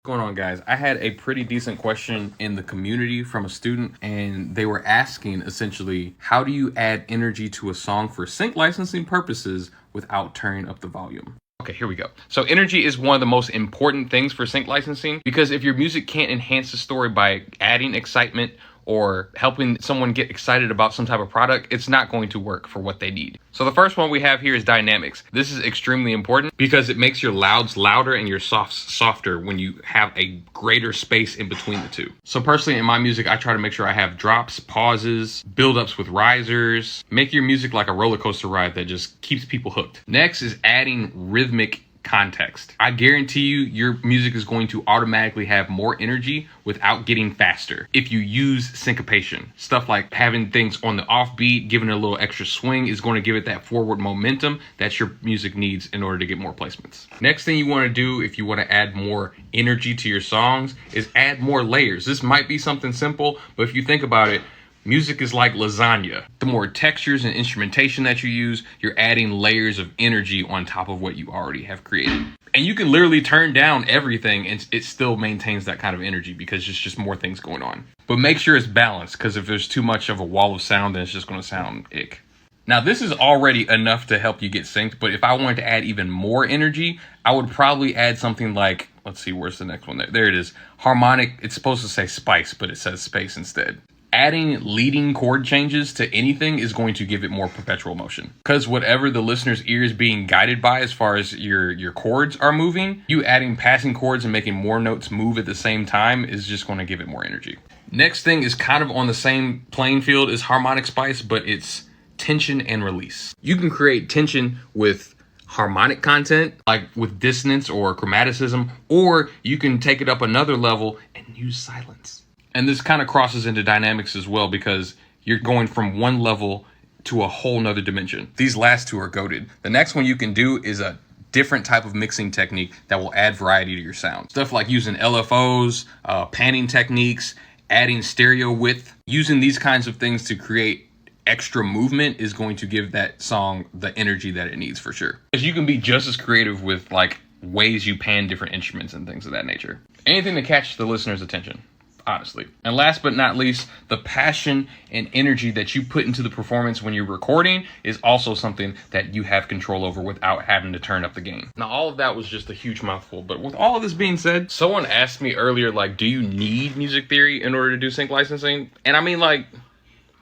Going on, guys? I had a pretty decent question in the community from a student, and they were asking essentially, how do you add energy to a song for sync licensing purposes without turning up the volume? Okay, here we go. So energy is one of the most important things for sync licensing, because if your music can't enhance the story by adding excitement or helping someone get excited about some type of product, it's not going to work for what they need. So the first one we have here is dynamics. This is extremely important because it makes your louds louder and your softs softer when you have a greater space in between the two. So personally in my music, I try to make sure I have drops, pauses, build-ups with risers. Make your music like a roller coaster ride that just keeps people hooked. Next is adding rhythmic context. I guarantee you your music is going to automatically have more energy without getting faster if you use syncopation. Stuff like having things on the offbeat, giving it a little extra swing is going to give it that forward momentum that your music needs in order to get more placements. Next thing you want to do if you want to add more energy to your songs is add more layers. This might be something simple, but if you think about it, music is like lasagna. The more textures and instrumentation that you use, you're adding layers of energy on top of what you already have created. And you can literally turn down everything and it still maintains that kind of energy because there's just more things going on. But make sure it's balanced, because if there's too much of a wall of sound, then it's just going to sound ick. Now this is already enough to help you get synced, but if I wanted to add even more energy, I would probably add something like, let's see, where's the next one? There it is. Harmonic. It's supposed to say spice, but it says space instead. Adding leading chord changes to anything is going to give it more perpetual motion, because whatever the listener's ear is being guided by as far as your chords are moving, you adding passing chords and making more notes move at the same time is just going to give it more energy. Next thing is kind of on the same playing field as harmonic spice, but it's tension and release. You can create tension with harmonic content, like with dissonance or chromaticism, or you can take it up another level and use silence. And this kind of crosses into dynamics as well, because you're going from one level to a whole nother dimension. These last two are goated. The next one you can do is a different type of mixing technique that will add variety to your sound. Stuff like using LFOs, panning techniques, adding stereo width. Using these kinds of things to create extra movement is going to give that song the energy that it needs for sure. Because you can be just as creative with like ways you pan different instruments and things of that nature. Anything to catch the listener's attention, honestly. And last but not least, the passion and energy that you put into the performance when you're recording is also something that you have control over without having to turn up the gain. Now, all of that was just a huge mouthful, but with all of this being said, someone asked me earlier, like, do you need music theory in order to do sync licensing? And I mean, like,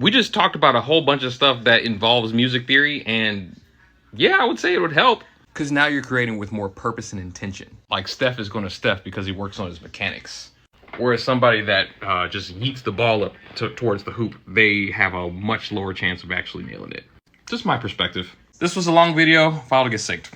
we just talked about a whole bunch of stuff that involves music theory, and yeah, I would say it would help. Because now you're creating with more purpose and intention. Like Steph is going to Steph because he works on his mechanics. Whereas somebody that just yeets the ball up towards the hoop, they have a much lower chance of actually nailing it. Just my perspective. This was a long video. File to get synced.